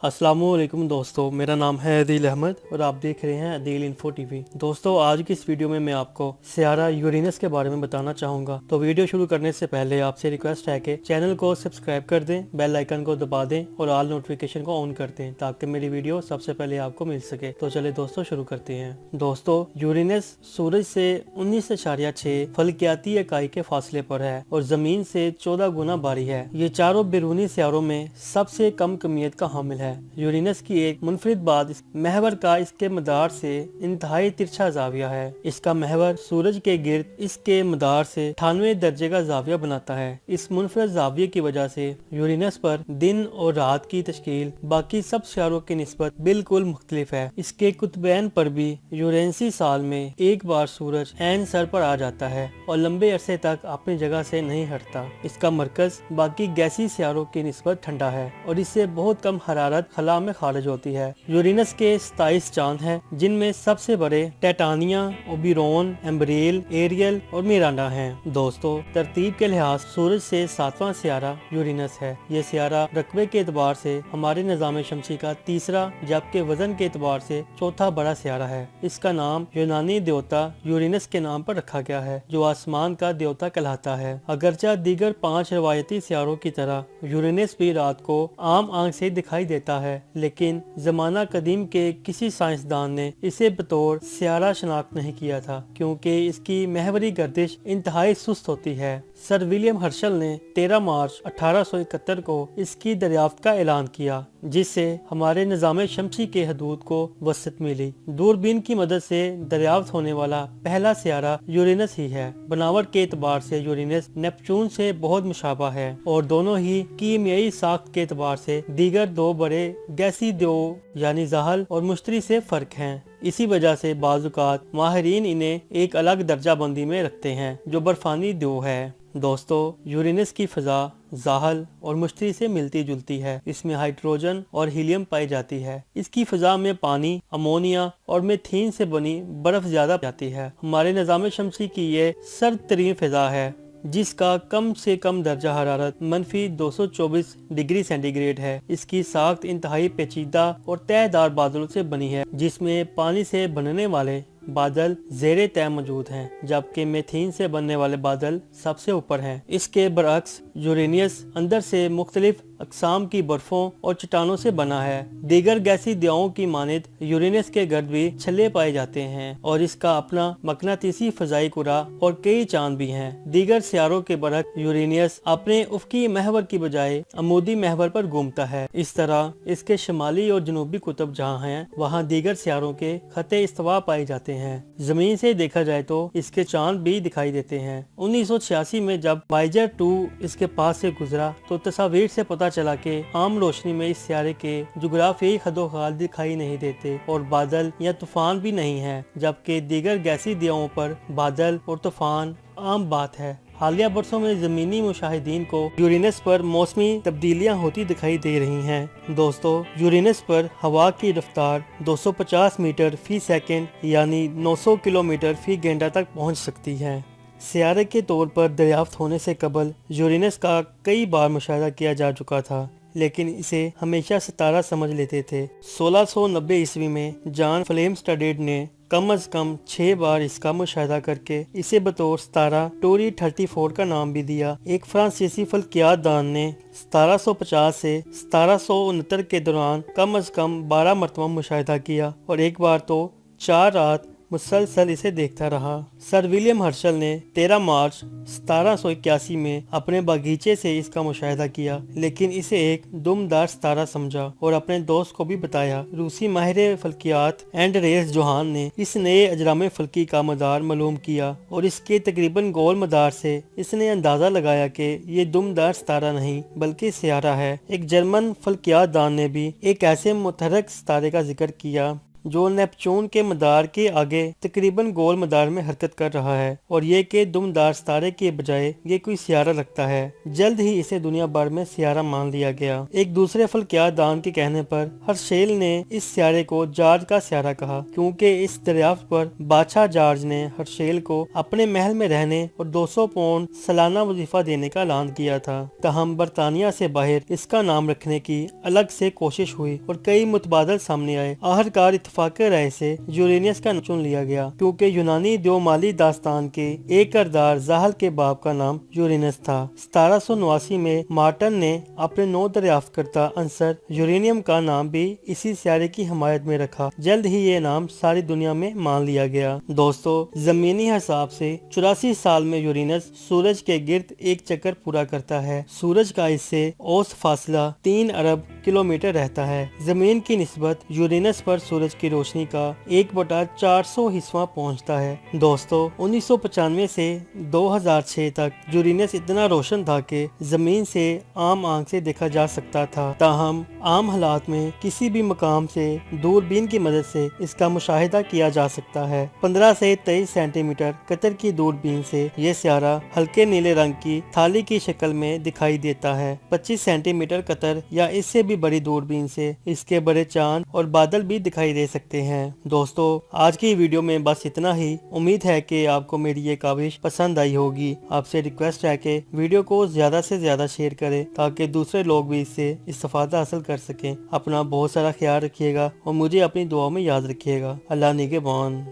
अस्सलामुअलैकुम दोस्तों, मेरा नाम है अदील अहमद और आप देख रहे हैं अदील इन्फो टीवी। दोस्तों, आज की इस वीडियो में मैं आपको सियारा यूरेनस के बारे में बताना चाहूँगा। तो वीडियो शुरू करने से पहले आपसे रिक्वेस्ट है कि चैनल को सब्सक्राइब कर दें, बेल आइकन को दबा दें और ऑल नोटिफिकेशन को ऑन कर दें ताकि मेरी वीडियो सबसे पहले आपको मिल सके। तो चले दोस्तों शुरू करते हैं। दोस्तों, यूरेनस सूरज से 19.6 फल्कियाती इकाई के फासले पर है और जमीन से 14 गुना भारी है। ये चारों बैरूनी सियारों में सबसे कम कमियत का हामिल है। यूरेनस की एक मुनफरिद बात इस महवर का इसके मदार से इंतहाई तिरछा जाविया है। इसका महवर सूरज के गिर्द इसके मदार से 98 दर्जे का जाविया बनाता है। इस मुनफरद जाविये की वजह से यूरेनस पर दिन और रात की तश्कील बाकी सब सियारों की निस्बत बिल्कुल मुख्तलिफ है। इसके कुतबैन पर भी यूरेनसी साल में एक बार सूरज ऐन सर पर आ जाता है और लंबे अरसे तक अपनी जगह से नहीं हटता। इसका मरकज बाकी गैसी सियारों की निस्बत ठंडा है और इससे बहुत कम हरारत खला में खारिज होती है। यूरेनस के 27 चांद हैं, जिनमें सबसे बड़े टाइटानिया, ओबेरोन, एम्ब्रियल, एरियल और मिरांडा हैं। दोस्तों, तरतीब के लिहाज सूरज से 7वां सियारा यूरेनस है। ये सियारा रकबे के एतबार से हमारे निज़ाम शमसी का तीसरा जबकि वजन के एतबार से चौथा बड़ा सियारा है। इसका नाम यूनानी देवता यूरेनस के नाम पर रखा गया है, जो आसमान का देवता कहलाता है। अगरचा दीगर 5 रवायती सियारों की तरह यूरेनस भी रात को आम आंख से दिखाई देता है, लेकिन जमाना कदीम के किसी साइंसदान ने इसे बतौर सियारा शनाख्त नहीं किया था, क्योंकि इसकी महवरी गर्दिश इंतहाई सुस्त होती है। सर विलियम हर्शल ने 13 मार्च 1871 को इसकी दरियाफ्त का ऐलान किया, जिससे हमारे निज़ाम शमसी के हदूद को वसत मिली। दूरबीन की मदद से दरियाफ्त होने वाला पहला सियारा यूरेनस ही है। बनावट के एतबार से यूरेनस नेपच्यून से बहुत मुशाबा है और दोनों ही कीमियाई साख्त के एतबार से दीगर दो बड़े गैसी द्यो यानी ज़हल और मुश्तरी से फर्क हैं। इसी वजह से बाज़-औक़ात माहिरीन इन्हें एक अलग दर्जा बंदी में रखते हैं, जो बर्फानी द्यो है। दोस्तों, यूरेनस की फ़ज़ा ज़हल और मुश्तरी से मिलती जुलती है। इसमें हाइड्रोजन और हीलियम पाई जाती है। इसकी फ़ज़ा में पानी, अमोनिया और मीथेन से बनी बर्फ ज्यादा जाती है। हमारे निज़ाम शमसी की ये सर्द तरीन फ़ज़ा है, जिसका कम से कम दर्जा हरारत -224 डिग्री सेंटीग्रेड है। इसकी साख्त इंतहाई पेचीदा और तयदार बादलों से बनी है, जिसमें पानी से बनने वाले बादल ज़ेरे तय मौजूद हैं, जबकि मीथेन से बनने वाले बादल सबसे ऊपर हैं। इसके बरअक्स यूरेनस अंदर से मुख्तलिफ अक़साम की बर्फों और चट्टानों से बना है। दीगर गैसी दयाओं की मानित यूरेनस के गर्द भी छल्ले पाए जाते हैं और इसका अपना मकनातीसी फ़ज़ाई कुरा और कई चांद भी हैं। दीगर सियारों के बरअक्स यूरेनस अपने उफ़क़ी महवर की बजाय अमूदी महवर पर घूमता है। इस तरह इसके शुमाली और जनूबी कुतुब जहाँ हैं, वहाँ दीगर सियारों के खते इस्तवा पाए जाते हैं। जमीन से देखा जाए तो इसके चांद भी दिखाई देते हैं। 1986 में जब वायेजर 2 इसके पास से गुजरा तो तस्वीर से पता चला कि आम रोशनी में इस सियारे के जुग्राफियाई खदोखाल दिखाई नहीं देते और बादल या तूफान भी नहीं है, जबकि दीगर गैसी दियाओं पर बादल और तूफान आम बात है। हालिया बरसों में जमीनी मुशाहिदीन को यूरेनस पर मौसमी तब्दीलियां होती दिखाई दे रही हैं। दोस्तों, यूरेनस पर हवा की रफ्तार 250 मीटर फी सेकंड यानी 900 किलोमीटर फी घंटा तक पहुंच सकती है। सियारे के तौर पर दरियाफ्त होने से कबल यूरेनस का कई बार मुशाहिदा किया जा चुका था, लेकिन इसे हमेशा सितारा समझ लेते थे। 1690 ईस्वी में जॉन फ्लेमस्टेड ने कम अज कम 6 बार इसका मुशाहिदा करके इसे बतौर सितारा टोरी 34 का नाम भी दिया। एक फ्रांसीसी फल्कियात दान ने 1750 से 1769 के दौरान कम अज कम 12 मरतबा मुशाहिदा किया और एक बार तो 4 रात मुसलसल इसे देखता रहा। सर विलियम हर्शल ने 13 मार्च 1781 में अपने बागीचे से इसका मुशाहिदा किया, लेकिन इसे एक दुमदार सितारा समझा और अपने दोस्त को भी बताया। रूसी माहिर फल्कियात एंड्रेस जोहान ने इस नए अजराम फल्की का मदार मालूम किया और इसके तकरीबन गोल मदार से इसने अंदाजा लगाया कि ये दुमदार सितारा नहीं बल्कि सियारा है। एक जर्मन फल्कियात दान ने भी एक ऐसे मुतहरक सितारे का जिक्र किया जो नेपच्यून के मदार के आगे तकरीबन गोल मदार में हरकत कर रहा है और ये कि दुमदार सितारे के बजाय ये कोई सियारा लगता है। जल्द ही इसे दुनिया भर में सियारा मान लिया गया। एक दूसरे फल्कियादान के कहने पर हर्शेल ने इस सियारे को जॉर्ज का सियारा कहा, क्योंकि इस दरियाफ्त पर बादशाह जॉर्ज ने हर्शेल को अपने महल में रहने और 200 पाउंड सालाना वजीफा देने का ऐलान किया था। तहम बरतानिया से बाहर इसका नाम रखने की अलग से कोशिश हुई और कई मुतबादल सामने आए। आखिरकार इत्तफाक़ राय से यूरेनियस का चुन लिया गया, क्योंकि यूनानी द्योमाली दास्तान के एक किरदार जाहल के बाप का नाम यूरेनस था। 1789 में मार्टन ने अपने 9 दरियाफ्त करता अंसर यूरेनियम का नाम भी इसी सियारे की हिमायत में रखा। जल्द ही ये नाम सारी दुनिया में मान लिया गया। दोस्तों, जमीनी हिसाब से 84 साल में यूरेनस सूरज के गिर्द एक चक्कर पूरा करता है। सूरज का इससे औसत फासला 3 अरब किलोमीटर रहता है। जमीन की निस्बत यूरेनस पर सूरज की रोशनी का 1/400 हिस्सा पहुंचता है। दोस्तों, 1995 से 2006 तक यूरेनस इतना रोशन था कि जमीन से आम आंख से देखा जा सकता था। ताहम आम हालात में किसी भी मकाम से दूरबीन की मदद से इसका मुशाहिदा किया जा सकता है। 15 से 23 सेंटीमीटर कतर की दूरबीन से ये सियारा हल्के नीले रंग की थाली की शक्ल में दिखाई देता है। 25 सेंटीमीटर कतर या इससे भी बड़ी दूरबीन से इसके बड़े चांद और बादल भी दिखाई दे सकते हैं। दोस्तों, आज की वीडियो में बस इतना ही। उम्मीद है कि आपको मेरी ये काविश पसंद आई होगी। आपसे रिक्वेस्ट है कि वीडियो को ज्यादा से ज्यादा शेयर करें ताकि दूसरे लोग भी इससे इस्तेफादा हासिल कर सकें। अपना बहुत सारा ख्याल रखिएगा और मुझे अपनी दुआ में याद रखिएगा। अल्लाह निगहबान।